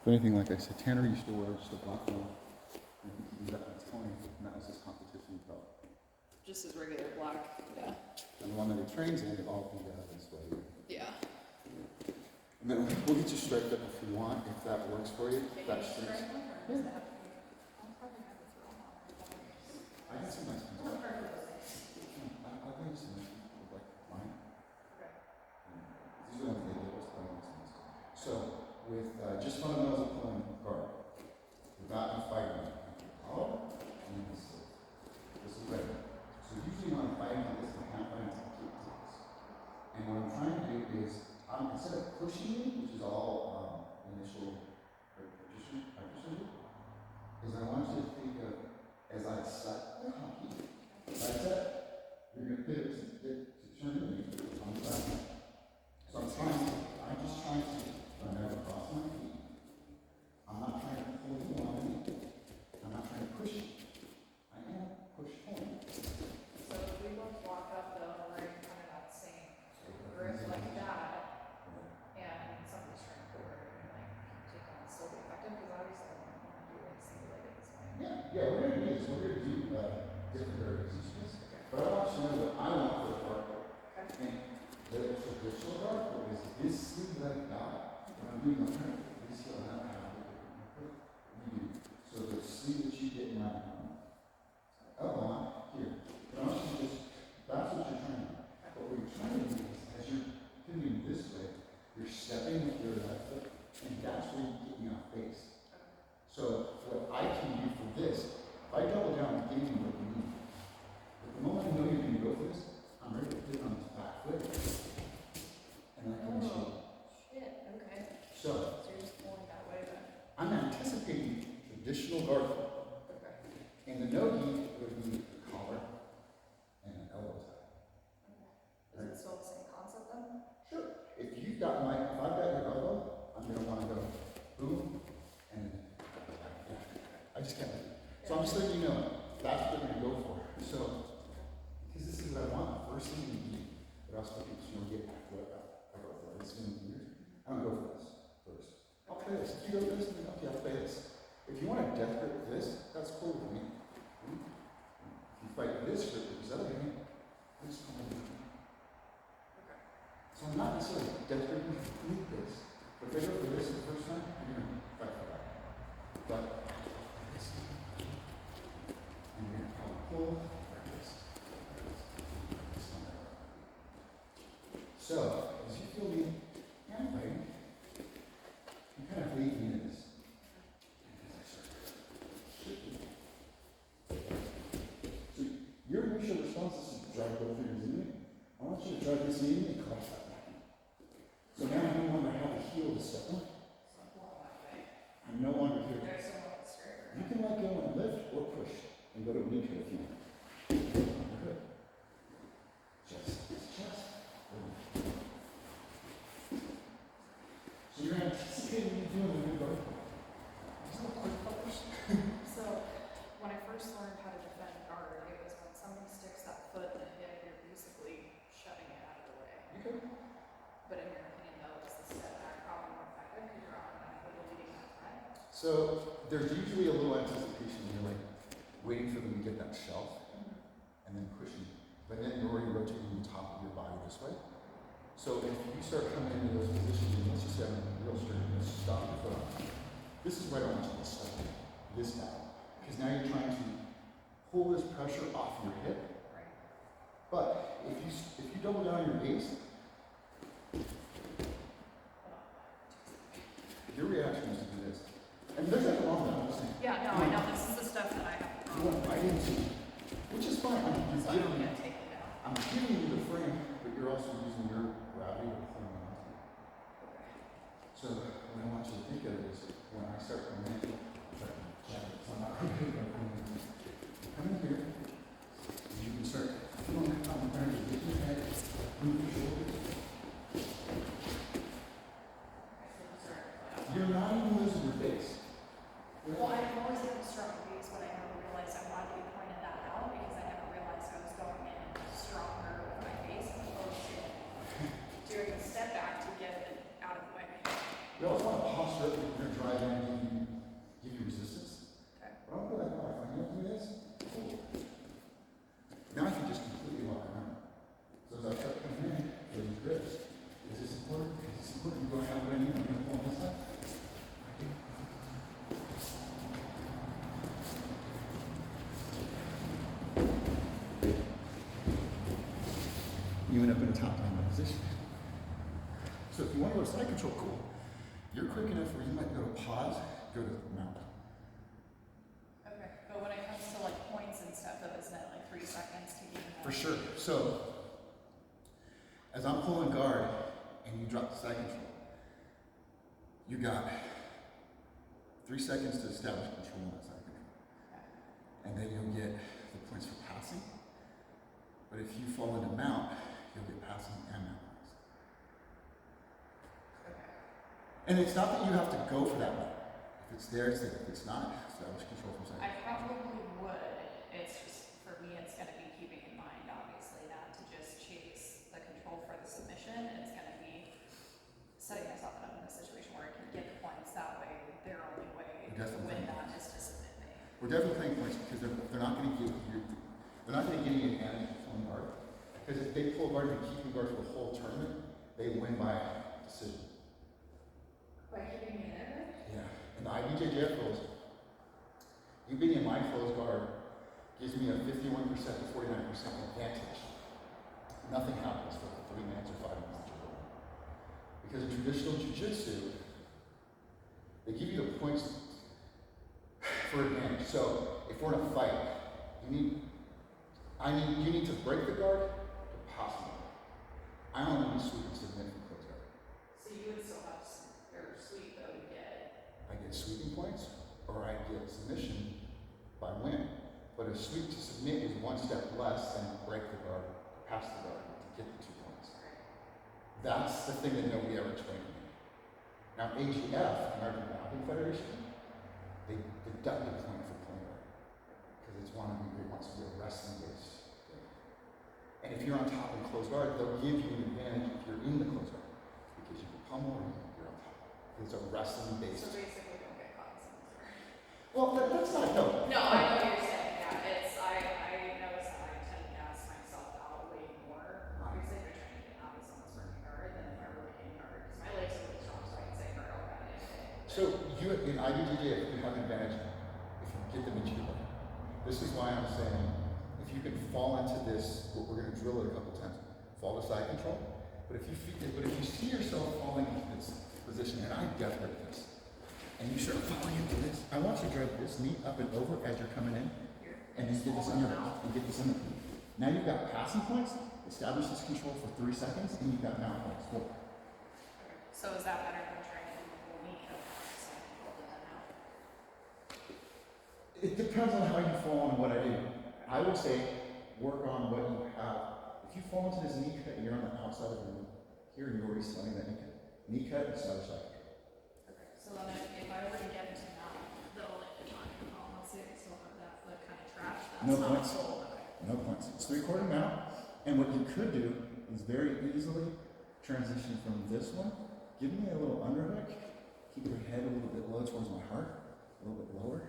If anything, like I said, Tanner used to wear just a black one. And he got that Tony, and that was his competition belt. Just as regular black, yeah. And the one that he trains in, it all be this way. Yeah. And then we'll get you striped up if you want, if that works for you. That stripes. Yeah. I got some nice ones. I'll bring you some nice ones, like mine. These are the ones they give us, the nice ones. So, with just fundamentals of pulling guard, without any fighting, collar, and this is ready. So usually when I'm fighting like this, I can't fight until I kick to this. And what I'm trying to do is, instead of pushing you, which is all initial repetition, is I want you to think of, as I set the hockey, as I set, you're going to pivot to turn to me on the side. So I'm just trying to, I never cross my feet. I'm not trying to pull you on me. I'm not trying to push you. I am push home. So if we both walk up though, we're in kind of that same grip like that, and somebody's trying to pull her and like take on still be effective, because obviously I don't want to do like single legged this way. Yeah, we're going to do this. We're going to do different variations. But I want you to know what I want for the guard. And the traditional guard is this sleeve that I got. When I'm doing the print, this heel and that kind of you do. So the sleeve that you get in my elbow on here. But I want you to just, that's what you're trying to do. But what you're trying to do is, as you're pivoting this way, you're stepping with your left foot, and that's where you get me off base. So what I can do for this, if I double down and give you what you need, but the moment I know you're going to go for this, I'm ready to pivot on this back foot. And I can show. Shit, okay. So you're just pulling that way then. I'm anticipating traditional guard foot. Okay. And the no-gi would be a collar and an elbow tie. Okay. Is it still the same concept then? Sure. If I've got your elbow, I'm going to want to go boom, and I just can't. So I'm just letting you know, that's what we're going to go for. So, because this is what I want, the first thing you need, but also people should get what I go for. It's been years. I don't go for this first. I'll play this. If you go for this, then okay, I'll play this. If you want to death grip this, that's cool with me. If you fight this grip with this other hand, that's cool with me. Okay. So I'm not necessarily death gripping with this. But if I go for this the first time, you're going to fight for that. But this, and you're going to pull like this. So, as you feel me hand fighting, you kind of lead me into this. So your initial response is to drive both fingers in me. I want you to drive this in and collapse that back. So now I no longer have a heel to step on. I'm no longer here. You can let go and lift or push and go to neutral if you want. Good. Just. So you're anticipating me doing the new guard. So when I first learned how to defend guard, it was when somebody sticks that foot in the hip, you're basically shoving it out of the way. Okay. But in your opinion though, is the step back probably more effective because you're on that foot leading that front? So there's usually a little anticipation. You're like waiting for them to get that shelf and then pushing. But then you're already rotating the top of your body this way. So if you start coming into those positions, and let's just say I'm real straight, let's stop your foot off. This is where I want you to step this down. Because now you're trying to pull this pressure off your hip. Right. But if you double down your base, your reaction is to do this. And there's nothing wrong with that, I'm just saying. Yeah, no, I know this is the stuff that I have. You want to fight into, which is fine. So I'm gonna take it down. I'm giving you the frame, but you're also using your gravity to pull me onto it. So what I want you to think of is when I start coming in, I'm not come in here, and you can start feeling how I'm trying to get your head, move your shoulders. You're not even losing your base. Well, I've always had a strong base, but I never realized I wanted to be pointed that out because I never realized I was going in stronger with my base as opposed to doing a step back to get it out of the way. No, you end up in a top dominant position. So if you want to go to side control, cool. You're quick enough where you might go to pause, go to mount. Okay, but when it comes to like points and stuff, though, isn't it like 3 seconds to even? For sure. So, as I'm pulling guard and you drop the side control, you got 3 seconds to establish control on that side control. And then you'll get the points for passing. But if you fall into mount, you'll get passing and mount points. Okay. And it's not that you have to go for that one. If it's there, it's there. If it's not, establish control from side. I probably would. It's just, for me, it's gonna be keeping in mind, obviously, not to just chase the control for the submission. It's gonna be setting myself up in a situation where I can get the points that way. Their only way to win that is to submit me. We're definitely playing points because they're not going to give you an advantage of pulling guard. Because if they pull guard and keep you guard for the whole tournament, they win by decision. By keeping me in there? Yeah. And the IBJJF rules, you being in my closed guard gives me a 51% to 49% advantage. Nothing happens for the 3 minutes or 5 minutes you're going. Because in traditional jiu-jitsu, they give you the points for advantage. So if we're in a fight, you need to break the guard to pass the guard. I only need to sweep and submit from close guard. So you would still have or sweep though to get. I get sweeping points, or I get submission by win. But a sweep to submit is 1 step less than break the guard, pass the guard to get the 2 points. That's the thing that nobody ever explained to me. Now AGF, American Boxing Federation, they deduct a point for pulling guard because it wants to be a wrestling based thing. And if you're on top in closed guard, they'll give you an advantage if you're in the closed guard because you can pummel or you're on top. It's a wrestling based. So basically, don't get caught in something. Well, that's not no. No, I know what you're saying. Yeah, it's I notice that I tend to gas myself out way more. Obviously, if you're trying to get out of someone's working hard, than if I really hitting hard because my legs are really strong, so I can say hard all that day. So you in IBJJF, you have an advantage if you get them into your body. This is why I'm saying if you can fall into this, we're going to drill it a couple times. Fall to side control. But if you see yourself falling into this position, and I definitely did this, and you start falling into this, I want you to drive this knee up and over as you're coming in, and then get this under, and get this under. Now you've got passing points. Establish this control for 3 seconds, and you've got mount points. Cool. So is that better than trying to do the whole knee cut so I can hold it then out? It depends on how you fall and what I do. I would say work on what you have. If you fall into this knee cut and you're on the outside of the knee, here you're already starting that knee cut. Knee cut and establish that control. Okay. So then if I were to get into that, though, like you're talking about, let's say I still have that foot kind of trapped, that's No not points. full. Okay. No points. It's 3/4 mount. And what you could do is very easily transition from this one. Give me a little underhook. Keep your head a little bit low towards my heart, a little bit lower.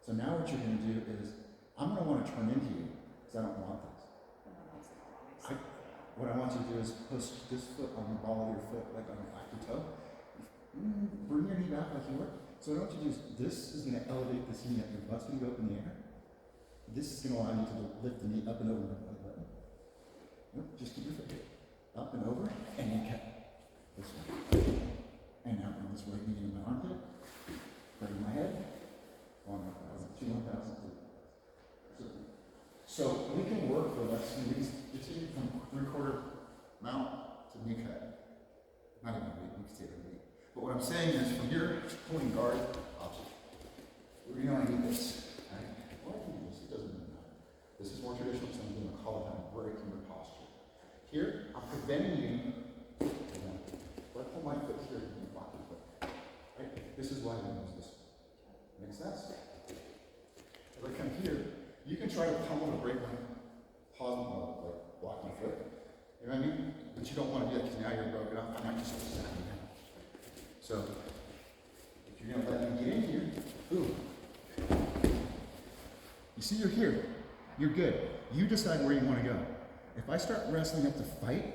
So now what you're going to do is, I'm going to want to turn into you because I don't want this. And then that's not obviously. What I want you to do is push this foot on the ball of your foot, like on your active toe. Bring your knee back like you were. So what I want you to do is, this is going to elevate this knee up. Your butt's going to go up in the air. This is going to allow you to lift the knee up and over. Just keep your foot up and over, and then cut this way. And now bring this right knee into my armpit. Bring my head. 1,000, 2,000. So we can work for less than these. Just from 3/4 mount to knee cut. Not even a we can say it a week. But what I'm saying is, from your pulling guard option, we're going to need this. Right? Why do you do this? It doesn't really matter. This is more traditional, so I'm going to call it I'm breaking your posture. Here, I'm preventing you. If I pull my foot here, you block your foot. Right? This is why we use this. Make sense? If I come here, you can try to pummel to break my pause, like block my foot. You know what I mean? But you don't want to do that because now you're broken up. I might just snap you down. So, if you're going to let me get in here, ooh. You see, you're here. You're good. You decide where you want to go. If I start wrestling up to fight,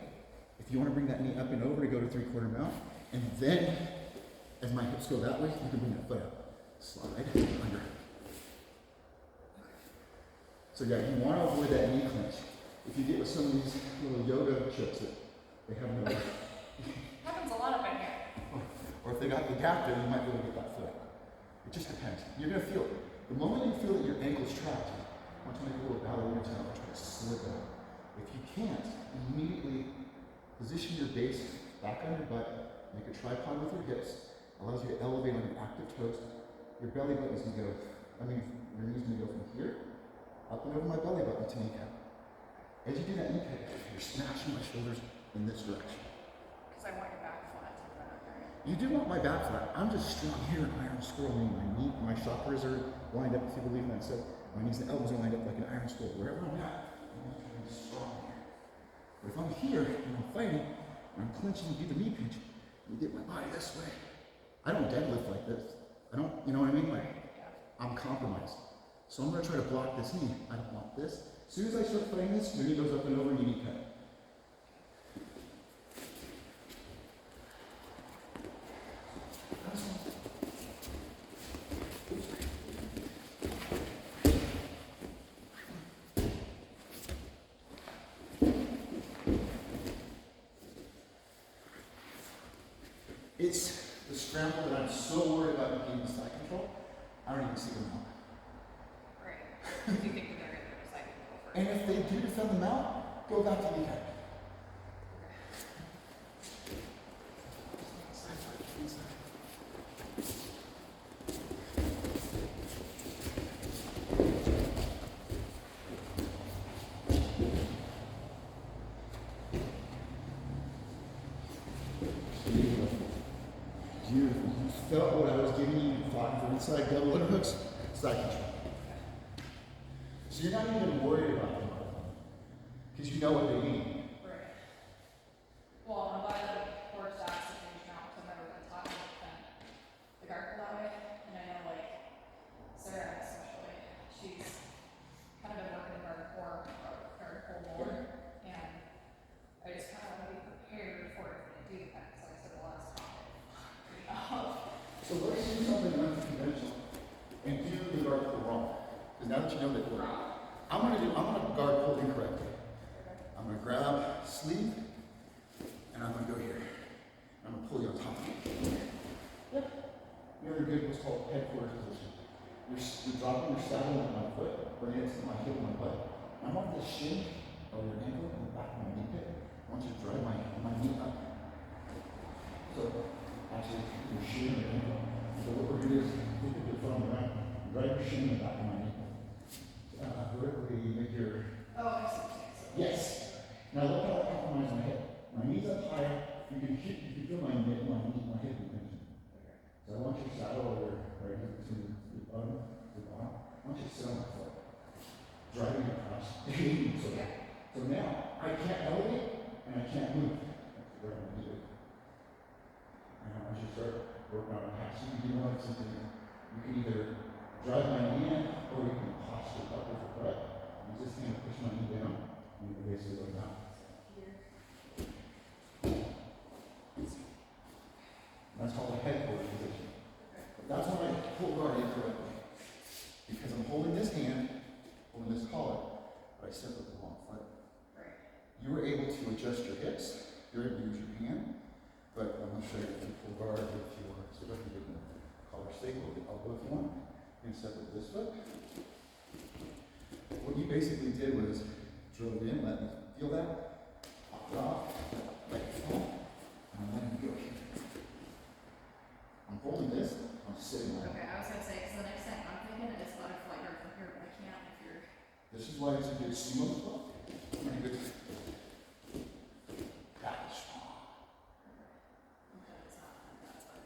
if you want to bring that knee up and over to go to 3/4 mount, and then as my hips go that way, you can bring that foot up. Slide under. So yeah, you want to avoid that knee clinch. if you get with some of these little yoga chips that they have no, Happens a lot up in here. or if they got the gap there, you might be able to get that foot. It just depends. You're gonna feel it. The moment you feel that your ankle's trapped, I want you to make a little ballerina turn or try to slip out. If you can't, immediately position your base back on your butt, make a tripod with your hips, allows you to elevate on your active toes. Your belly button's gonna go, your knee's gonna go from here, up and over my belly button to kneecap. As you do that kneecap, you're smashing my shoulders in this direction. Because I want your back flat to the back, right? You do want my back flat. I'm just strong here in iron scroll, meaning my knee, my chakras are lined up, if you believe in that. So my knees and elbows are lined up like an iron scroll. Wherever I'm at, I'm going to be strong here. But if I'm here and I'm fighting, and I'm clinching, do the knee pinch, you get my body this way. I don't deadlift like this. I don't, you know what I mean? Like, I'm compromised. So I'm going to try to block this knee. I don't want this. As soon as I start fighting this, your knee goes up and over and your knee cut. It's the scramble that I'm so worried about getting the side control, I don't even see them out. Right. Do you think that they're going to decide to go first? And if they do defend them out, go back to the head. Beautiful. You felt what I was giving you, fought for inside double underhooks, side control. So you're not even worried about them because you know what they mean. Right. Well, I'm glad that it works out situation out because I've never been taught to defend the guard that way. And I know, like, Sarah especially, she's kind of been working in guard core more. And I just kind of want to be prepared for it to do that. So I said, well, let's talk it. So let's do something unconventional and do the guard pull wrong. Because now that you know that I'm gonna guard pull incorrectly. I'm gonna grab sleeve and I'm gonna go here. I'm gonna pull you on top of me. Yep. You're in a good what's called headquarters position. You're dropping your saddle on my foot, bringing it to my hip and my butt. I want this shin of your ankle in the back of my knee pit. I want you to drive my knee up. So actually, your shin and your ankle. So what we're gonna do is look at your phone around, drive your shin in the back of my knee. Vertically make your. Oh, I see. Yes. Now look how I compromise my hip. My knees up higher. You can feel my knee, my hip pinching. So I want you to saddle over right between the bottom, I want you to sit on my foot. Driving across. So now I can't elevate and I can't move. That's where I'm gonna do it. And I want you to start working on it. So you know something. You can either drive my knee in or you can posture up with your butt. You just kind of push my knee down and you can basically go down. That's called a headquarters position. But that's when I pull guard incorrectly. Because I'm holding this hand, holding this collar, but I step with the wrong foot. Right. You were able to adjust your hips, you're able to use your hand, but I'm going to show you if you pull guard with your, so if you get the collar stable, the elbow if you want. You're going to step with this foot. What you basically did was drove in, let me feel that, pop it off, let it fall, and I'm letting it go here. I'm holding this, I'm sitting on it. Okay, I was going to say, because the next thing I'm thinking is butterfly guard from here, but I can't if you're. This is why it's a good sumo spot. And good. That is strong. Okay, it's not like that, but.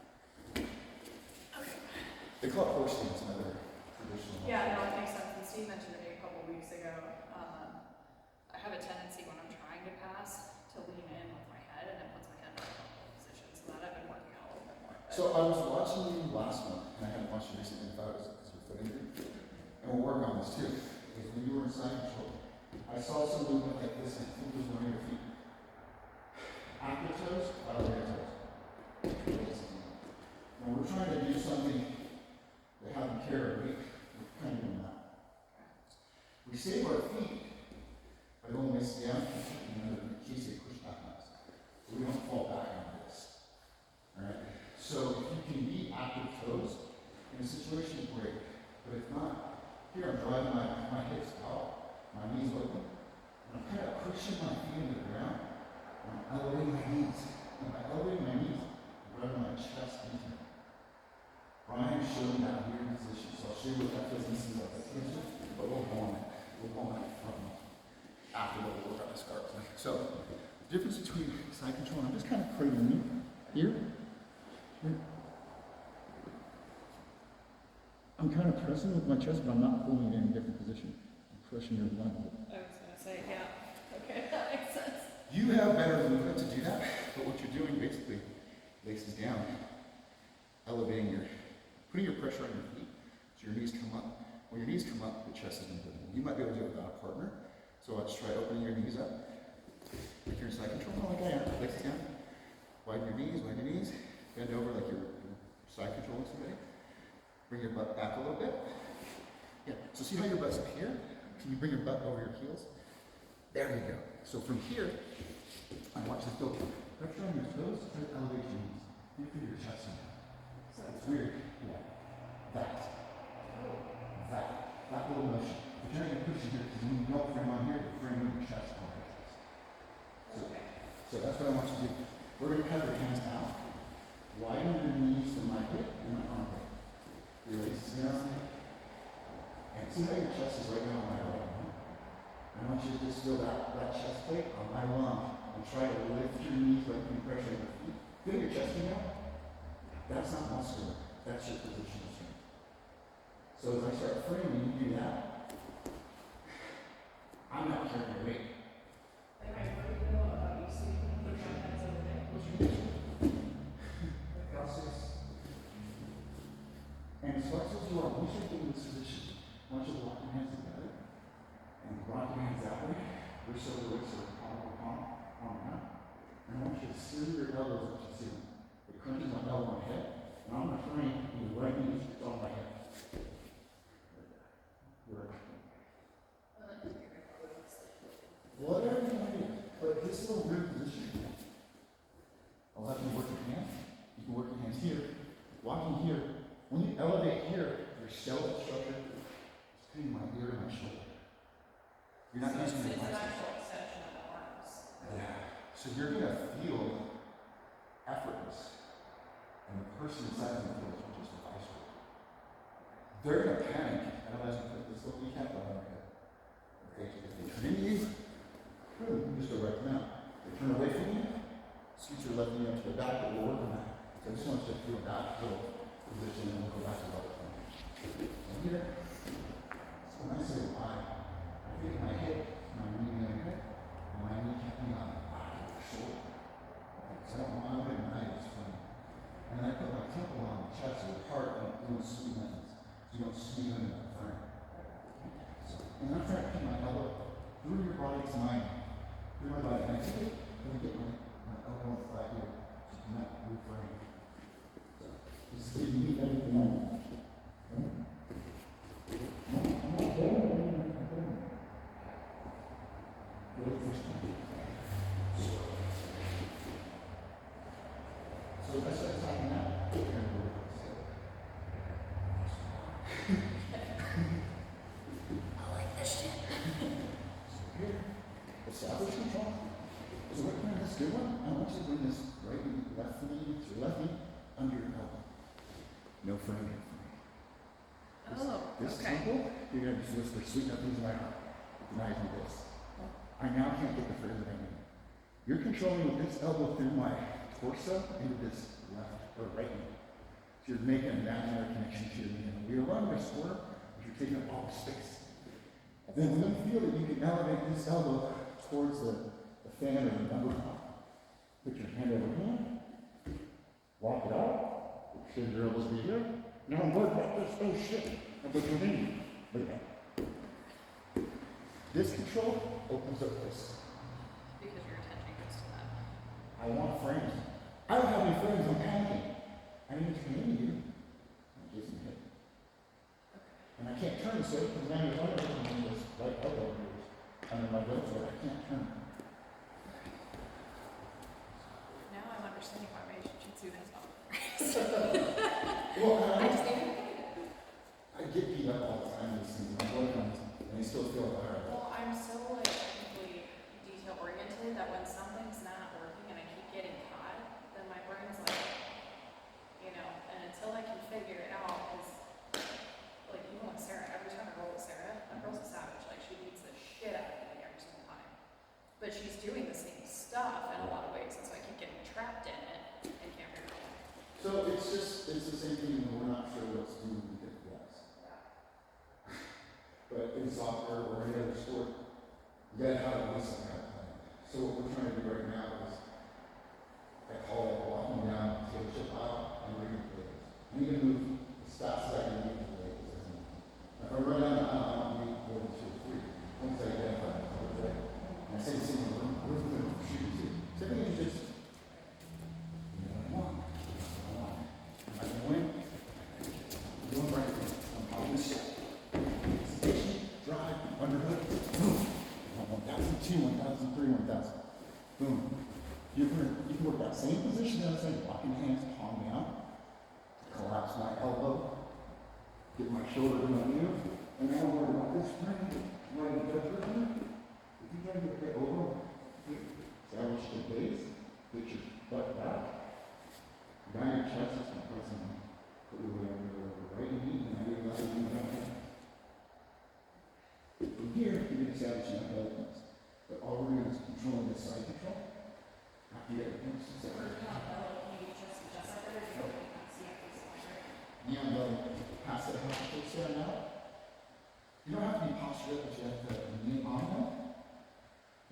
Okay. They call it horse stance, another traditional. Yeah, no, it makes sense. And Steve mentioned to me a couple weeks ago. I have a tendency when I'm trying to pass to lean in with my head, and it puts my head in a uncomfortable position. So that I've been working out a little bit more. So I was watching you last month, and I haven't watched you recently, I thought it was because you're foot injury. And we're working on this too. Because when you were in side control, I saw some movement like this, and I think it was one of your feet. Active toes, lateral toes. When we're trying to do something that have them carry weight, we're kind of doing that. We save our feet by going this this situation, great. But if not, here I'm driving my hips out, my knees open, and I'm kind of pushing my feet into the ground, and I'm elevating my knees. And by elevating my knees, I'm running my chest into it. Brian showed me that weird position, so I'll show you what that feels in some of that position, but we'll go on it. We'll go on it from after the work on the scarf. So, the difference between side control, and I'm just kind of cradling you here. I'm kind of pressing with my chest, but I'm not pulling it in a different position. I'm pushing your blunt. I was gonna say, yeah, okay, that makes sense. You have better movement to do that, but what you're doing basically laces down, elevating putting your pressure on your feet, so your knees come up. When your knees come up, the chest is moving. You might be able to do it without a partner, so let's try opening your knees up. If you're in side control, like I am, legs down. Widen your knees, bend over like you're side controlling somebody. Bring your butt back a little bit. Yeah, so see how your butt's up here? Can you bring your butt over your heels? There you go. So from here, I want you to feel pressure on your toes, try to elevate your knees. You feel your chest in. So it's weird. Yeah. That little motion. But you're not going to push it here because when you don't frame on here, you're framing your chest on your chest. So that's what I want you to do. We're going to have your hands out. Widen your knees from my hip and my armpit. Release down. And see how your chest is right now on my right arm? I want you to just feel that chest plate on my lung. And try to lift your knees by putting pressure on your feet. Feel your chest now? That's not muscular. That's your positional strength. So as I start framing, you do that. I'm not carrying your weight. Like, I worry about you sleeping with your hands over there. And as far as you are, once you get in this position, I want you to lock your hands together and rock your hands that way, wrist over wrist or palm over palm, palm down. And I want you to swing your elbows up to the ceiling. It crunches my elbow on my head, and I'm going to frame in the right knee on my head. Whatever you want to do, but this is a weird position. I'll have you work your hands. You can work your hands here, walking here. When you elevate here, your skeletal structure is putting my ear to my shoulder. You're not using your It's an biceps. actual extension of the arms. Yeah. So you're going to feel effortless. And the person inside of you feels just a vice grip. They're going to panic. I don't know if you put this little kneecap on their head. Okay, if they turn into you, boom, you just go right to them. They turn away from you, scoot your left knee up to the back, but we'll work on that. So I just want you to feel that little position, and we'll go back to the other one. And here, so when I say why, I think my hip, my knee on your hip, and my knee keeping on the back of your shoulder. So I don't want to my is funny. And then I put my temple on the chest or the heart and doing sweet methods. So you don't squeeze into that frame. So, and I'm trying to keep my elbow through your body to mine. Through my body. And I take it, let me get my elbow on the flat here. So you cannot reframe. So just give me everything I want. So let's start talking now. I like this shit. So here, establish control. So we're going to this good one. I want you to bring this right knee, left knee, to your left knee, under your elbow. No frame here for me. This temple, you're going to just whisper sweet nothings in my heart. Now you do this. I now can't get the further than I need. You're controlling with this elbow through my torso into this left or right knee. So you're making a imaginary connection to your knee. And we are running this quarter, but you're taking up all the space. Then when you feel that you can elevate this elbow towards the fan or the number pump, put your hand over here, walk it out, should your elbows be here. Now I'm worried about this, oh shit, I put your knee. Look at that. This control opens up this. Because your attention goes to that. I want frames. I don't have any frames, I'm panicking. I need to come into you. I'm just hit. And I can't turn this way because now you're right over this right elbow here. Under my belt, so I can't turn. Now I'm understanding why my jujitsu has not. Well, I just need to still feel the higher level. Well, I'm so like technically detail oriented that when something's not working and I keep getting caught, then my brain's like, and until I can figure it out, because like even with Sarah, every time I roll with Sarah, that girl's a savage. Like she beats the shit out of me every single time. But she's doing the same stuff in a lot of ways, and so I keep getting trapped in it and can't figure it out. So it's the same thing when we're not sure what to do with the guys. But in soccer or any other sport, you gotta have at least some kind of plan. So what we're trying to do right now is, I call it walking down, take a chip out, and reading the plays. I need to move as fast as I can read the plays. If I run down the aisle, I don't read more than 2 or 3. Once I identify the play, and I say the same thing, we're going to shoot too. So everything is just, I want. Am I going to win? I'm doing right. I'm on this shot. Station, drive, underhood, boom. 1,002, 1,003, 1,000. Boom. You can work that same position that I said, locking hands, palm down, collapse my elbow, get my shoulder to my knee, and now worry about this spring, right in the judgment. If you try to get over, establish the base, get your butt back, down your chest, it's not pressing, put your weight on your right knee, and now you're letting you down. From here, you can establish your elbows, but all we're doing is controlling the side control. Yeah, pass it half to stand out. You don't have to be postured up, but you have to knee on them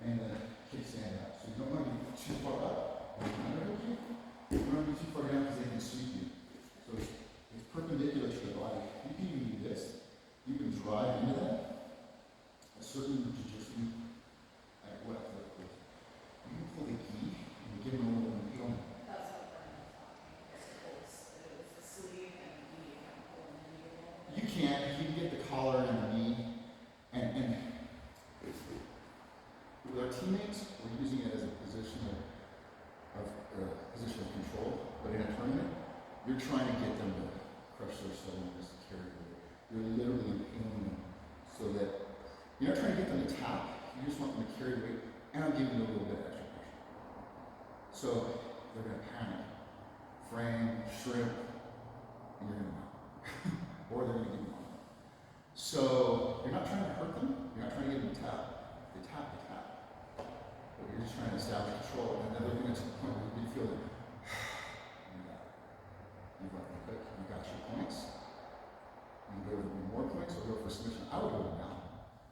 and kick stand out. So you don't want to be too far up or under you. You don't want to be too far down because they can sweep you. So it's perpendicular to the body. You can even do this. You can drive into that. A certain jiu-jitsu, like what? You can pull the key. Give them a little appeal. That's what Brendan taught me. It was the sleeve and the knee kind of pulling the knee a little bit. You can't. If you can get the collar and the knee, and with our teammates, we're using it as a position of control. But in a tournament, you're trying to get them to crush their shoulders, to carry weight. You're literally impaling them so that you're not trying to get them to tap. You just want them to carry weight, and I'm giving you a little bit extra. So they're going to panic, frame, shrimp, and you're going to know. Or they're going to give you one. So you're not trying to hurt them. You're not trying to get them to tap. They tap, they tap. But you're just trying to establish control. And then they're going to the point where you feel that you got it. You've got the click. You got your points. You can go to more points or go for submission. I would go down,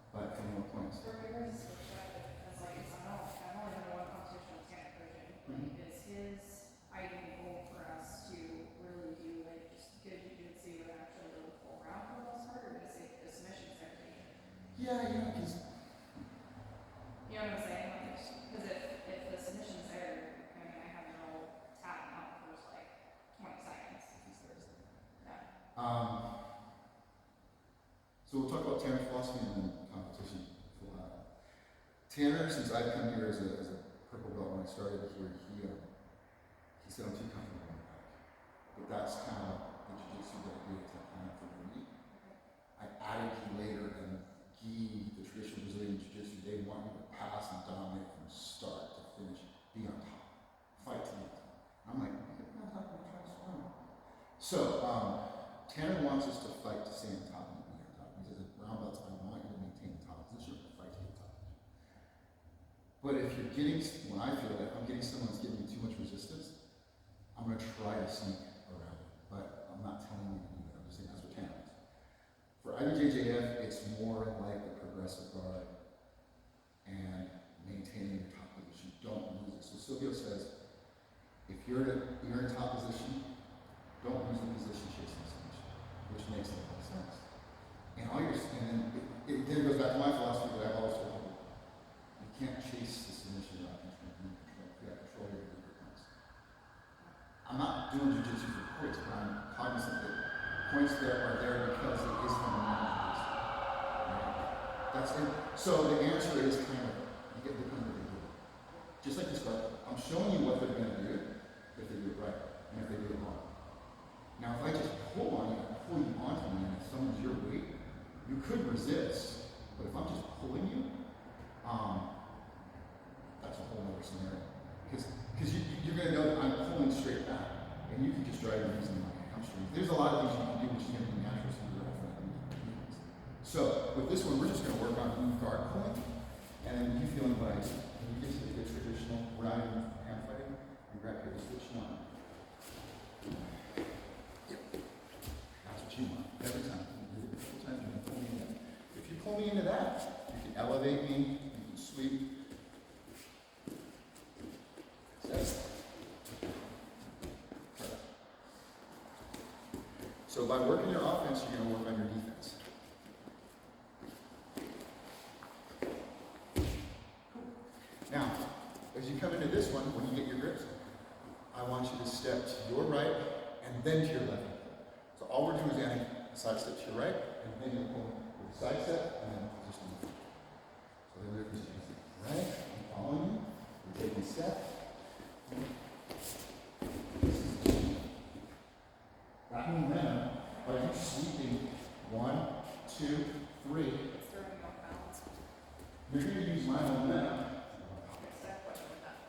but for more points. For Vigor's perspective, it's like, I've only done one competition with Santa Cruz. Is his ideal goal for us to really do like just good jiu-jitsu and actually go the full round for the most part, or is it the submission technique? Yeah, because you know what I'm saying? Because if the submission's there, I mean, I have no tap out the first like 20 seconds. Yeah. So we'll talk about Tanner philosophy and then competition. Tanner, since I've come here as a purple belt when I started here, he said I'm too comfortable in the back. But that's kind of the jiu-jitsu that I do to kind of for me. I added gi later, and gi, the traditional Brazilian jiu-jitsu, they want you to pass and dominate from start to finish, be on top, fight to be on top. I'm like, I'm not talking about trying to swim. So, Tanner wants us to fight to stay on top and be on top. He says, brown belts, I want you to maintain the top position, but fight to be on top. But if you're getting, when I feel that I'm getting someone that's giving me too much resistance, I'm going to try to sneak around it. But I'm not telling you to do that. I'm just saying that's what Tanner is. For IBJJF, it's more like the progressive guard and maintaining your top position. Don't lose it. So Silvio says, if you're in a top position, don't lose the position chasing submission, which makes a lot of sense. And all you're, and then it goes back to my philosophy that I've always told people. You can't chase the submission without control. You got to control your weaker points. I'm not doing jiu-jitsu for points, but I'm cognizant that points that are there because it is fundamental. Right? That's it. So the answer is kind of, you get the kind of do it. Just like this guy, I'm showing you what they're going to do if they do it right, and if they do it wrong. Now, if I just pull on you, pull you onto me, and if someone's your weight, you could resist. But if I'm So with this one, we're just going to work on guard pulling, and then you feel invited. When you get to the traditional, we're not even hand fighting, and grab your switch one. Yep. That's what you want every time. You do it a couple times, you're going to pull me in. If you pull me into that, you can elevate me, you can sweep. So by working your offense, you're going to work on your defense. Now, as you come into this one, when you get your grips, I want you to step to your right and then to your left. So all we're doing is adding a side step to your right, and then you're pulling with a side step, and then position the foot. So then we're just using right, I'm following you, we're taking a step. That momentum, are you sweeping 1, 2, 3? It's throwing you off balance. You're going to use my momentum. Okay, so I have a question with that.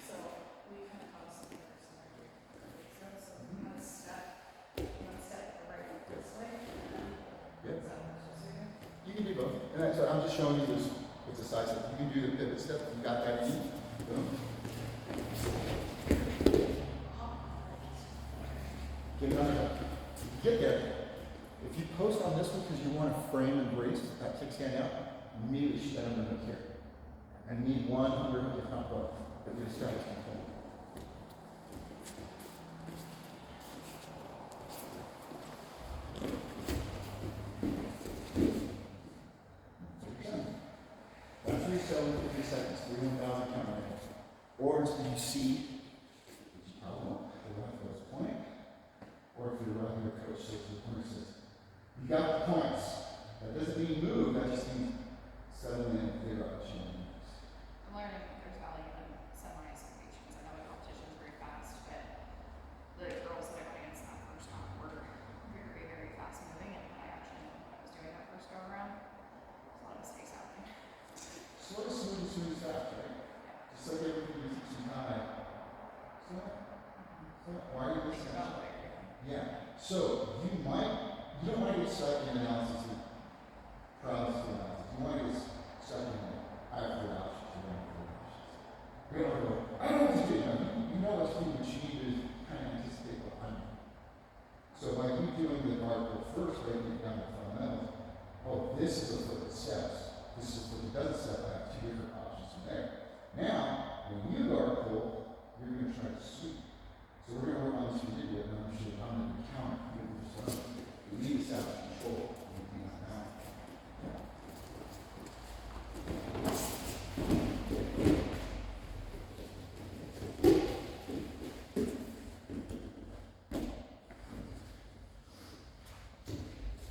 So we kind of have some here. So you want to step the right this way? Yep. Is that what we're supposed to do? You can do both. And that's, I'm just showing you this with the side step. You can do the pivot step. You got that in. Boom. Get it under. Get there. If you post on this one because you want to frame and brace that kickstand out, immediately shoot that underhook here. And need one underhook if not both. But you're start to pull. That's 3,750 seconds, 3,1,000 count right here. Or until you see, which you probably won't, the left goes point, or if you're running your coach says the corner says, you got the points. That doesn't mean move, that just means settle in and figure out what you need. I'm learning that there's value in semi-expectations. I know the competition is very fast, but the girls that I went against that first time were very, very fast moving, and I actually knew what I was doing that first go around. There's a lot of mistakes happening. Sort of smooth as fast, right? Just like everything you teach high. Why are you Think listening? about what you're doing. Yeah. So you don't want to get stuck in analysis of paralysis analysis. You want to get stuck in I have good options, you don't have good options. We don't go, I don't know what to do. You know what's being achieved is kind of anticipate what I'm doing. So by you doing the article first, right, you down the fundamentals, oh, this is a foot that steps. This is a foot that doesn't step. I have two different options from there. Now, when you article, you're going to try to sweep. So we're going to work on this video, and I'm sure I'm going to count. We need to establish control.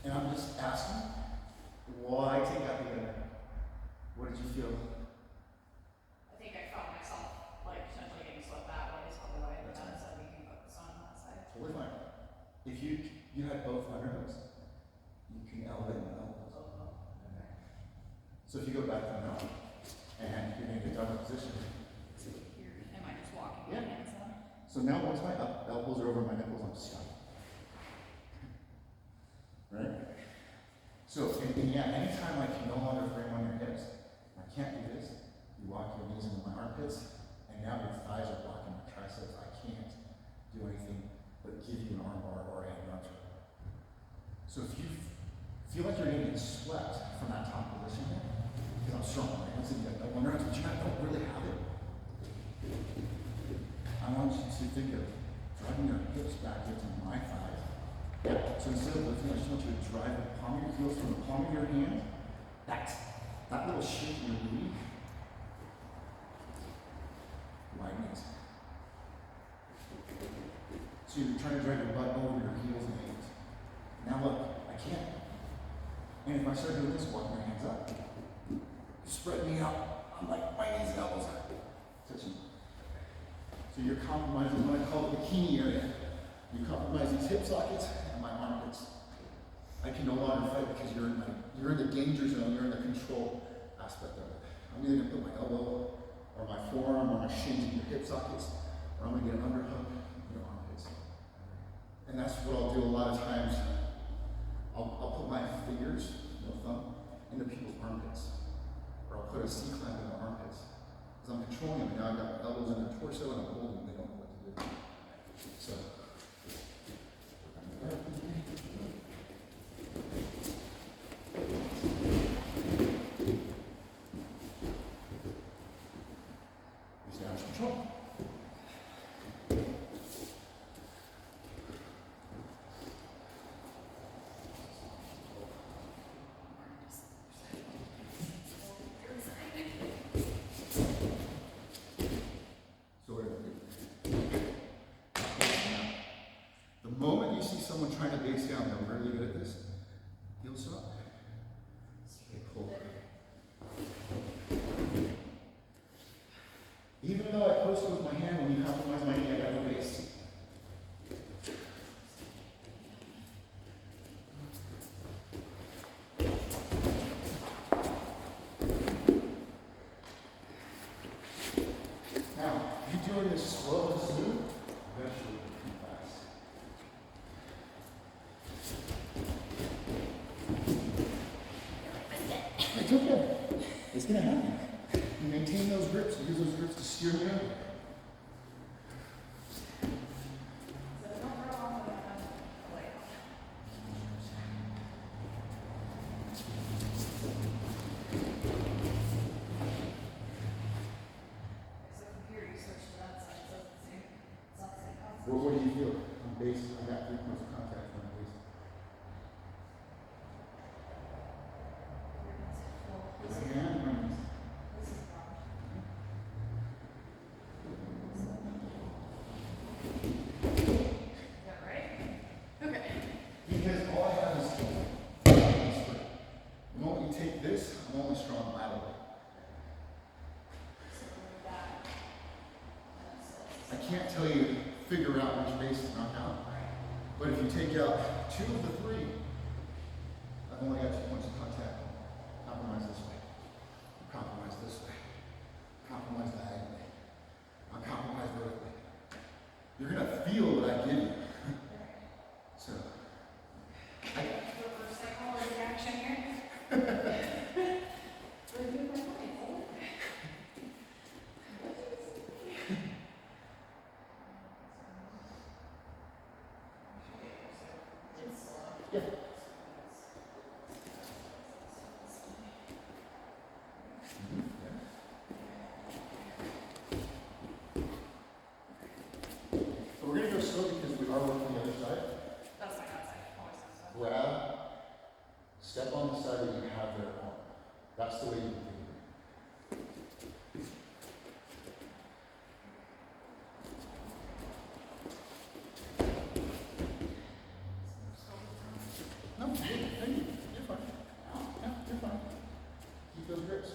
And I'm just asking, why take out the other? What did you feel? I think I found myself like potentially getting swept that way, is probably why I did that, so we can focus on that side. Totally fine. If you had both underhooks, you can elevate the elbows. So if you go back to the mount, and you're going to get down in position. Am I just walking Yeah. my hands down? So now once my elbows are over my nipples, I'm stopping. Right? So, and yeah, anytime I can no longer frame on your hips, I can't do this. You walk your knees into my armpits, and now your thighs are blocking my triceps. I can't do anything but give you an arm bar or a hand runner. So if you feel like you're going to get swept from that top position here, because I'm strong, right? I'm sitting there, I wonder how much I don't really have it. I want you to think of driving your hips back into my thighs. So instead of lifting, I just want you to drive the palm of your heels from the palm of your hand. That little shift in your knee widens. So you're trying to drive your butt over your heels and hands. Now look, I can't. And if I start doing this, walking your hands up, spread me out. I'm like, my knees and elbows are touching. So you're compromising what I call the bikini area. You compromise these hip sockets and my armpits. I can no longer fight because you're in the danger zone, you're in the control aspect of it. I'm either gonna put my elbow or my forearm or my shins in your hip sockets, or I'm gonna get an underhook in your armpits. And that's what I'll do a lot of times. I'll put my fingers, thumb torso and I'm holding, they don't know what to do. So. Establish control. So what do I do? The moment you see someone trying to base down, they're really good at this. Heels up. Okay, pull. Even though I post it with my hand, when you compromise my knee, I got no base. Now, if you're doing this slow and smooth, eventually it'll become fast. It's okay. It's gonna happen. You maintain those grips, use those grips to steer me over. So don't throw off the light. So computer, you switch to that side, so it's the same, it's not the same concept. What do you feel? On base, I got 3 points of contact on base. This My is, hand, my knees. this is wrong. Is that right? Okay. Because all I have is straight. The moment you take this, I'm only strong laterally. So with that, I can't tell you, figure out which base to knock out. But if you take out 2 of the 3, I've only got 2 points of contact. Compromise this way. Compromise this way. Compromise diagonally. I'll compromise vertically. You're gonna feel what I give you. So, reverse psychology action here. Really good my mind, hold it. It's slow. yeah. So we're gonna go slow because we are working the other side. That's my outside, always outside. Grab, step on the side that you have there on. That's the way you can think of it. No, you're fine. Yeah, you're fine. Keep those grips.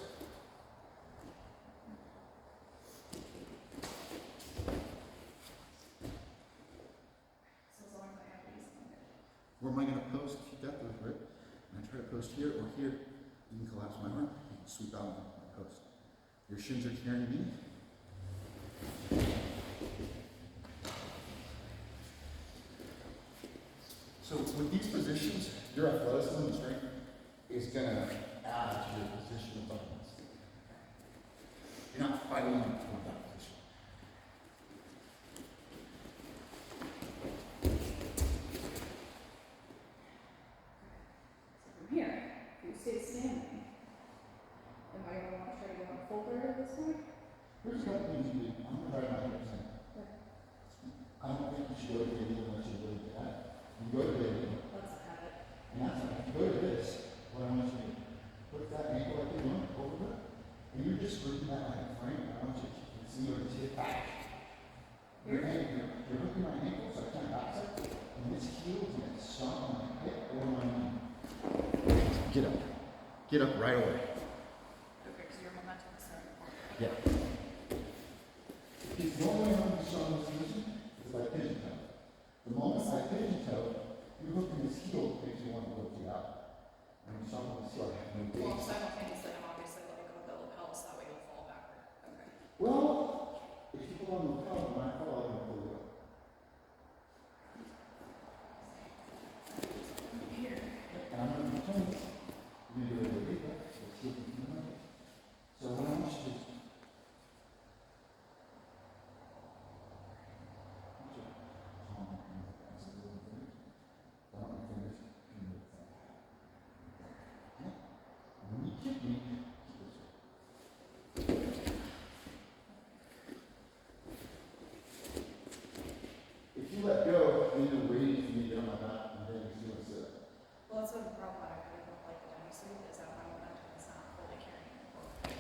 So as long as I have these, I'm good. Where am I going to post if you got those grip? And I try to post here or here, you can collapse my arm, you can sweep out my post. Your shins are carrying me. So with these positions, your athleticism and strength is going to add to your position of dominance. You're not fighting for that position. So from here, if you stay standing, am I gonna want to try to go on a full guard at this point? Here's what you do. I'm going to try my 100%. I don't think you should go to video unless you're really good at it. You go to video, Let's have it. and that's like, if you go to this, what I want you to do, put that ankle like you're doing, over it, and you're just gripping that like a frame. I want you to see your tip back. You're hooking my ankle, so I can't backside, and this heel is going to stomp on my hip or my knee. Get up. Get up right away. Okay, so your momentum is starting to form. Yeah. If the only way I'm going to strong in this position is by pigeon toe. The moment I pigeon toe, you're hooking this heel makes you want to lift you out. When you strong on this heel, I have no Well, base. simultaneously, I'm obviously letting go of the lapels, that way you'll fall backward. Okay. Well, if you pull on the lapel, when I fall, I'm going to pull you up. Here. And I'm going to be turning. You're going to do it with your feet, right? So it's heel that's what the problem I have with like the dummy suit is that my momentum is not fully carrying it forward.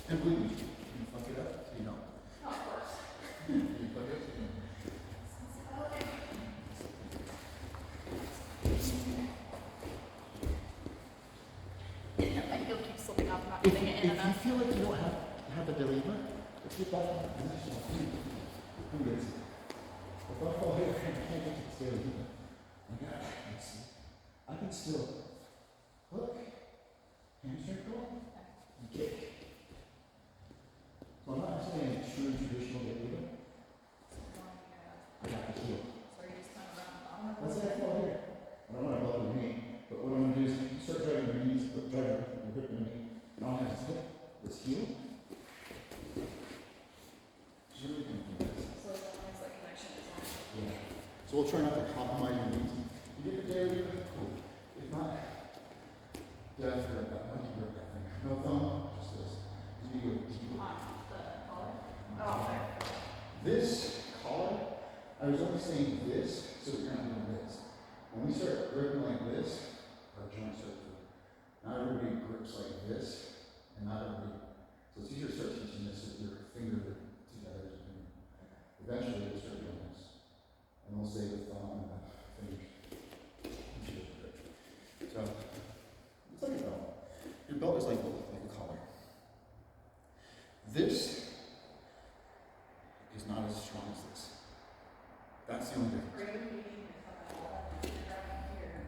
And believe me, you fuck it up, you know. Oh, of course. You fuck it up, you know. Like you'll keep slipping off, not If, getting it if in you enough. feel like you don't have a deliver, let's get back in position. Come get it. If I fall here, I can't get to the scale either. My God, let's see. I can still hook, hamstring curl, and kick. So I'm not saying true traditional deliver. I got the heel. So you just kind of round the bottom. Let's say I fall here. I don't want to blow the knee, but what I'm going to do is start driving your knees, but drive your hip and knee. And I'll have this hip, this heel. It's really going to do this. So as long as the connection is on. Yeah. So we'll try not to compromise your knees. You get the day lever, cool. If not, yeah, I forgot that. I can grip that thing. No thumb, just this. You go deep. On the collar? Oh, okay. This collar, I was only saying this, so that you're not doing this. When we start gripping like this, our joints start to, not everybody grips like this, and not everybody, so it's easier to start teaching this with your finger together. Eventually, we'll start doing this. And we'll say the thumb and the fingers. So, it's like a belt. Your belt is like a collar. This is not as strong as this. That's the only difference. We're gonna be needing to come out and grab here.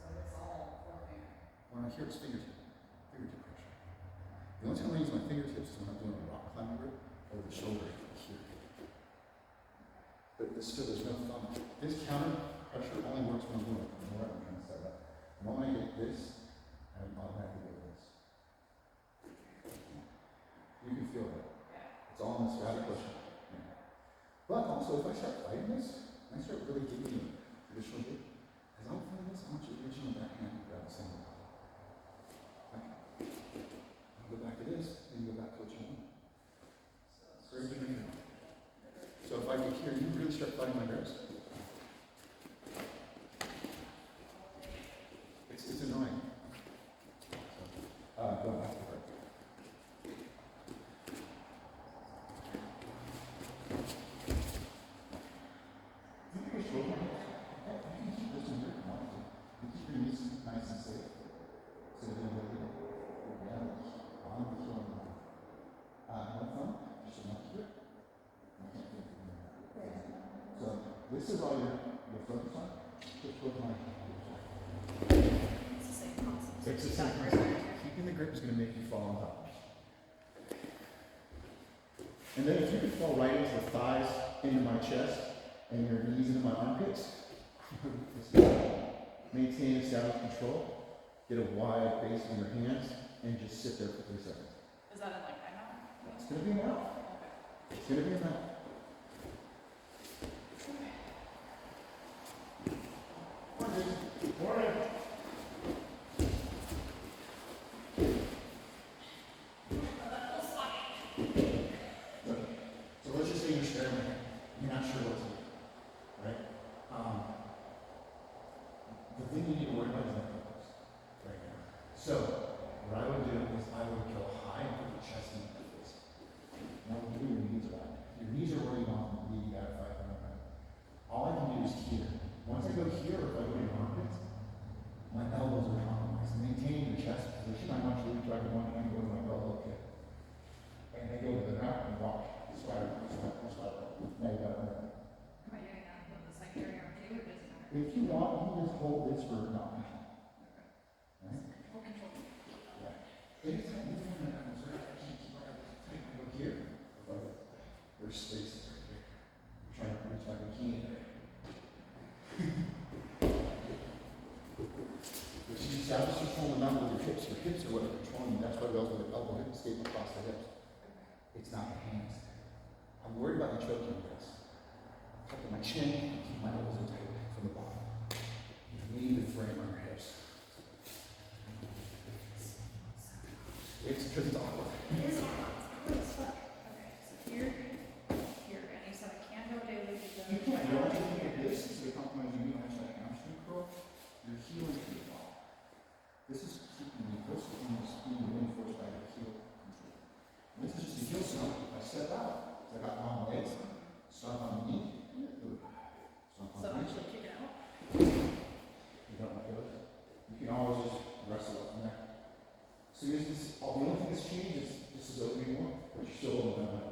So it's all forefinger. When I hear it's fingertip pressure. The only time I use my fingertips is when I'm doing a rock climbing grip or the shoulder here. But still, there's no thumb. This counter pressure only works when I'm doing it. You know what I'm trying to set up. And when I get this, I'm automatically go this. You can feel that. It's all in this rapid pressure. Yeah. But also, if I start fighting this, I start really giving you traditional grip. As I'm fighting this, I want you to reach in the back hand and grab the same one. Okay. I'll go back to this, and go back to what you want. Straight to me. So if I get here, you really start fighting my ribs. It's annoying. Go back to work. You can push forward. You can keep this in here if you want to. You keep your knees nice and safe. So you don't really yeah, on the floor. No thumb, just enough to it. So this is all your focus on. Just focus on. It's the same concept. It's the same concept. Keeping the grip is going to make you fall on top. And then if you can fall right into the thighs, into my chest, and your knees into my armpits, maintain established control, get a wide base in your hands, and just sit there for 3 seconds. Is that in like timeout? It's going to be an out. Okay. It's going to be an out. Morning. So let's just say you're staring, you're not sure what to do, right? The thing you need to worry about is that focus right now. So what I would do is I would go high and put your chest in like this. Now what your knees are back. Your knees are where you want them to be, you gotta fight them right. All I can do is here. Once I go here, or if I go to your armpits, my elbows are compromised. Maintaining the chest position, I want you to try to one hand go to my elbow kick. And then go to the ground and walk. Spider. Now you got it. Am I doing that with the secondary arm too, or does it matter? If you want, you can just hold this for not. Right? Full control. Yeah. Anytime you feel like I'm sorry, I can't keep my elbows tight, I go here. There's spaces right here. I'm trying to reach my bikini there. If you establish control not with your hips are what are controlling you. That's why we always let elbow hip escape across the hips. It's not the hands. I'm worried about you choking this. Tucking my chin, keep my elbows in tight. still holding that up.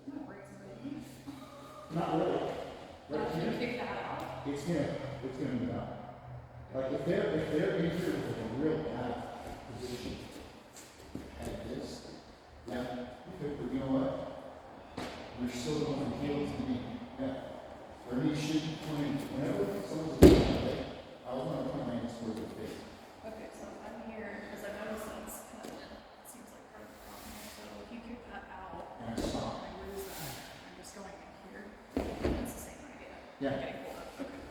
I'm gonna break somebody. Not really. Right Can here, you kick that out? it's gonna move out. Like if they're in here with a real bad position at this, yeah, but you know what? You're still going to heal to me. Yeah. Their knees should be pointing whenever someone's looking at it. I was going to point my hands toward their face. Okay, so I'm here because I've noticed that it's kind of, it seems like part of the problem here. So if you kick that out, And I stop. I lose that. I'm just going in here. It's the same idea. Yeah. Getting pulled up. Okay.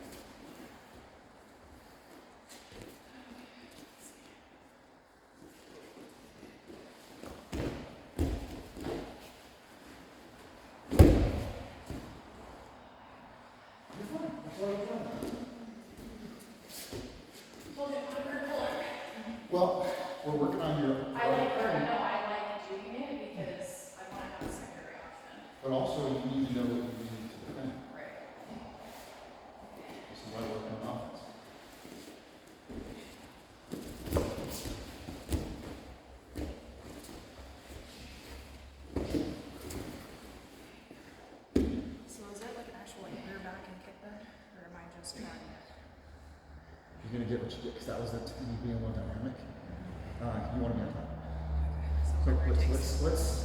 You're fine. That's why you're fine. Told you I'm a puller. Well, we're working on your. I like doing it because I want to have a secondary option. But also, you need to know what you need to defend. Right. This is why we're working on offense. So is that like an actual like rear back and kick then? Or am I just trying it? You're going to get what you get because that was the you being one dynamic. You want to be on top. So let's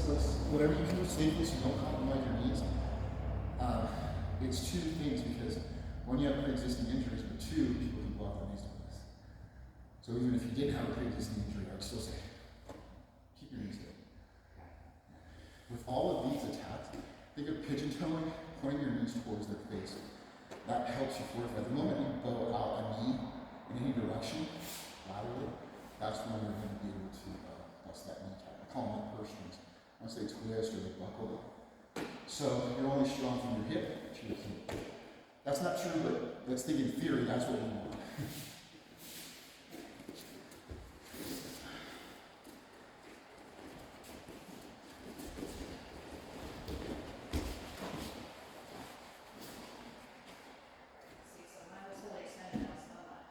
whatever you can do safely so you don't compromise your knees. It's two things because one, you have pre-existing injuries, but two, people can block their knees doing this. So even if you didn't have a pre-existing injury, I would still say, keep your knees still. With all of these attacks, think of pigeon toeing, pointing your knees towards their face. That helps you fortify. The moment you bow out a knee in any direction, laterally, that's when you're going to be able to bust that knee tap. I call them like purse strings. Once they twist or they buckle. So you're only strong from your hip to your heel. That's not true, but let's think in theory, that's what we want. See, so mine was fully extended, now it's not.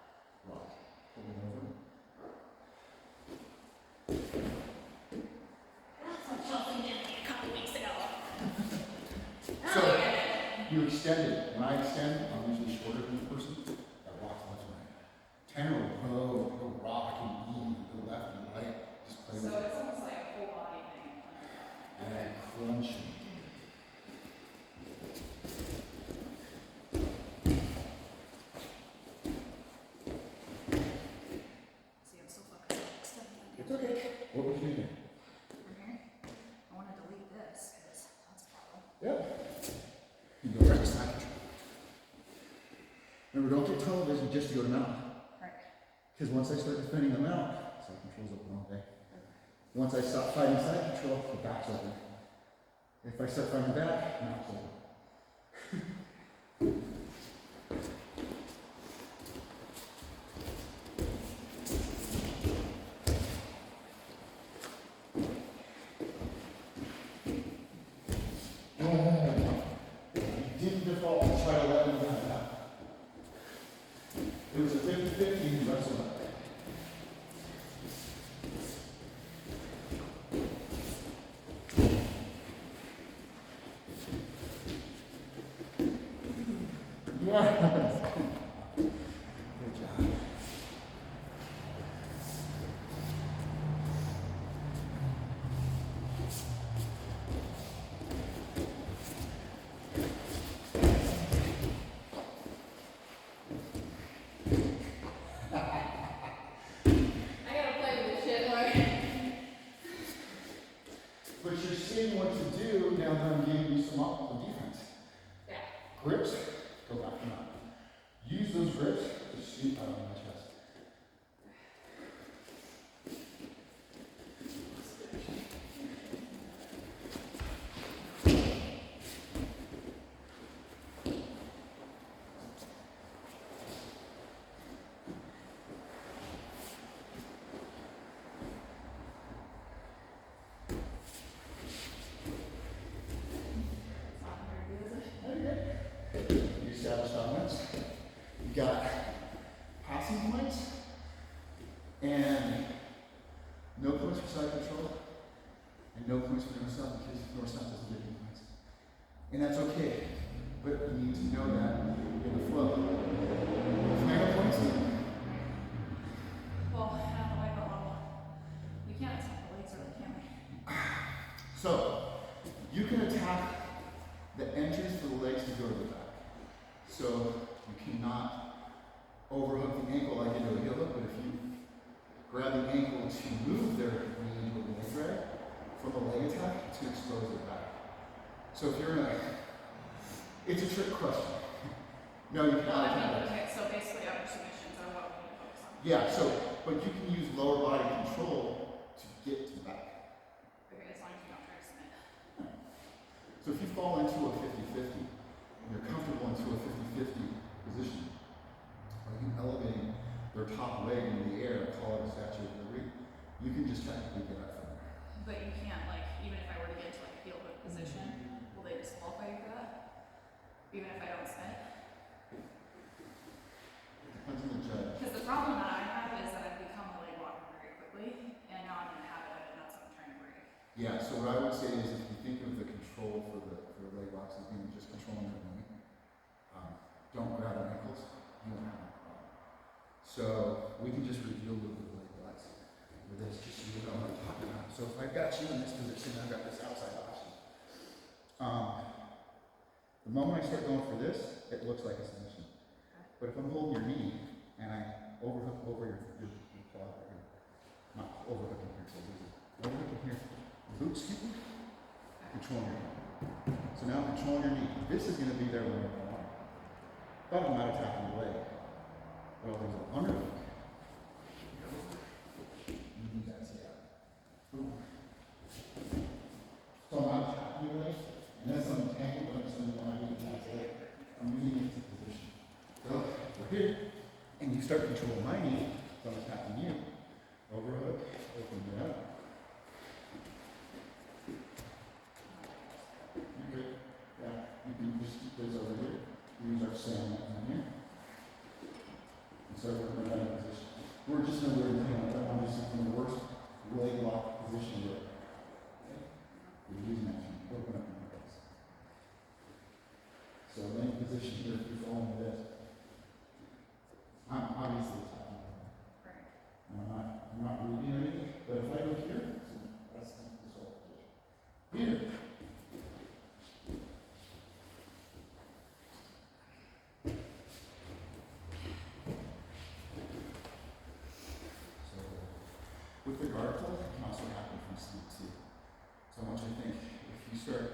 Rock. Pull it over. That's what Chelsea did me a couple weeks ago. So you extend it. When I extend, I'm usually shorter than the person. I rock left and right. Tenor will go rock and beam, go left and right. Just play So with it. it's almost like a full body thing. And crunching. See, I'm still fucking extending that. It's okay. What would you do? From here, I want to delete this because that's a problem. Yeah. You go right to side control. Remember, don't get television just to go to mount. Right. Because once I start defending the mount, side control's open all day. Once I stop fighting side control, the back's open. If I start fighting back, mount's open. You didn't default to try to let me down now. It was a 50-50 you wrestled up. Yes. Good job. I gotta play with this shit more. But you're seeing what to do now that I'm giving you some optimal defense. Yeah. Grips, go back and up. Use those grips to sweep out of my chest. It's not very good, is it? There you go. You establish dominance. You got passing points and no points for side control and no points for north south because north south doesn't get any points. And that's okay, but you need to know that in the flow. Final points. Well, I don't know why, but we can't attack the legs really, can we? So, you can attack the entrance for the legs to go to the back. So, you cannot overhook the ankle like you do a heel hook, but if you grab the ankle to move their knee into a leg drag from a leg attack, it's going to expose their back. So if you're in a, it's a trick question. No, you Well, cannot I mean, attack. okay, so basically other submissions are what we need to focus on. Yeah, so, but you can use lower body control to get to the back. Okay, as long as you don't try to submit. So if you fall into a 50-50, and you're comfortable into a 50-50 position, or you elevating their top leg into the air and call it a Statue of Liberty, you can just technically get up from there. But you can't, like, even if I were to get into like a heel hook position, will they disqualify you for that? Even if I don't submit? It depends on the judge. Because the problem that I have is that I've become a leg walker very quickly, and now I'm in a habit of it, and that's what I'm trying to break. Yeah, so what I would say is if you think of the control for the leg locks as being just controlling their knee, don't grab their ankles, you won't have that problem. So we can just review a little bit of leg locks with this, just so you know what I'm talking about. So if I've got you in this position, I've got this outside option. The moment I start going for this, it looks like a submission. But if I'm holding your knee and I overhook over your quad right here, not overhooking here, so overhooking here, boot scooping, controlling your knee. So now I'm controlling your knee. This is going to be there when I want. But I'm not attacking the leg. Well, there's an underhook. You need that to get out. Boom. So I'm not attacking your leg, and that's on the ankle, but I'm saying when I need to attack the leg, I'm using it to position. So we're here, and you start controlling my knee, so I'm attacking you. Overhook, open it up. You're good. Yeah, you can just keep those over here. Use our sand on here. And start working on that position. We're just in a weird thing. I don't want to do something the worst leg lock position yet. Okay? We're using that to open up my legs. So any position here, if you're following this, I'm obviously attacking. Right. I'm not reading or anything, but if I go here, that's this whole position. Here. So, with the guard pull, it can also happen from sleep too. So I want you to think, if you start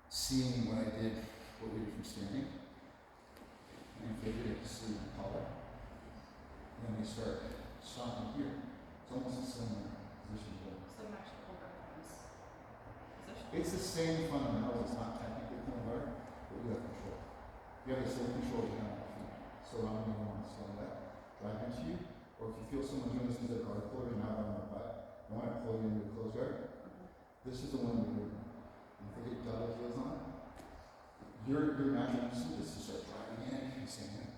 seeing what I did, what we did from standing, and if they did it to sleep and collar, then they start stopping here. It's almost a similar position to that. So I'm actually pulled up from this position. It's the same fundamentals, it's not technically pulling guard, but you have control. You have the same control you have on your feet. So I'm going to want to slow that, drive into you, or if you feel someone doing this as a guard puller and not on their butt, I want to pull you into a closed guard. This is the one you're doing. If they get double heels on it, your natural instinct is to start driving in and saying,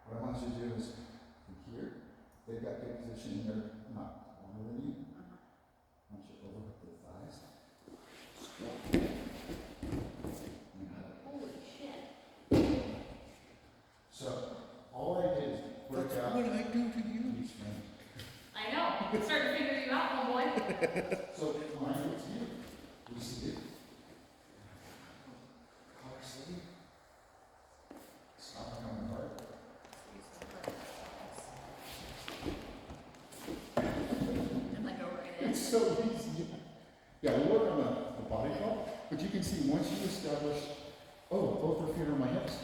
what I want you to do is from here, they've got good position and they're not longer than you. I want you to overhook their thighs. Squat. Holy shit. So, all I did is work out. What did I do to you? Each man. I know. I'm starting to figure you out, homeboy. So, when I go to you, what do you see? Collar sleeve. Stop on the guard. And like go right in. It's so easy. Yeah, we work on the body part, but you can see once you establish, oh, both are feet are on my hips.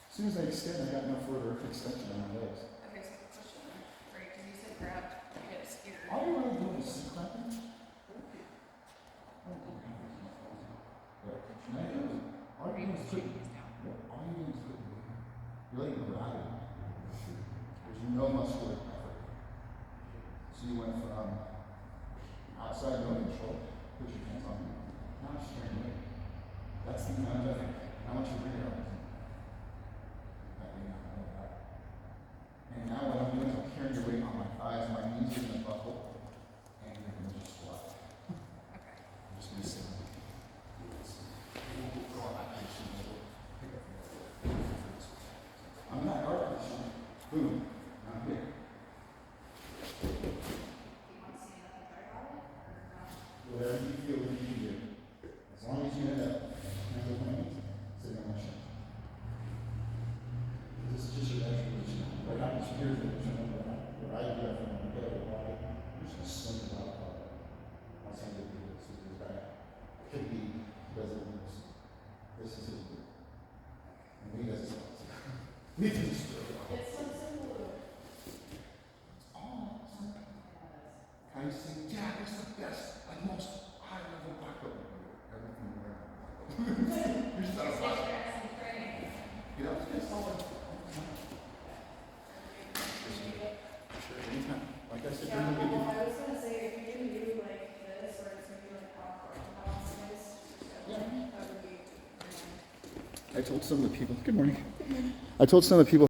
As soon as I extend, I got no further extension on my legs. Okay, so question, right, because you said grab, you get scared. All you really do is sit clapping. All you do is put, all you do is put, you're letting gravity. There's no muscular effort. So you went from outside no control, put your hands on me. Now I'm straight away. That's the amount of effort. How much you bring it up? And now what I'm doing is I'm carrying your weight on my thighs, my knees are in the buckle, and you're going to just squat. Boom, I'm here. Do you want to see another drive on it, or not? Whatever you feel that you need to do. As long as you end up, handle things, sitting on my shoulder. This is just your extra position. What happens here is what I do after I get out of the body, I'm just gonna sling it out of it. I'll send it to you, so it goes back. Could be, doesn't lose. This is his group. And we does it. We can just throw it off. It's so simple. Oh, I say, Dad, it's the best, like most high-level backup. Everything around. You're just not a backup. You know, it's all like, sure, anytime. Like I said, Yeah, during the weekend. well, I was gonna say, if you can do like this, or it's maybe like popcorn, Yeah. that would be. I told some of the people, good morning. I told some of the people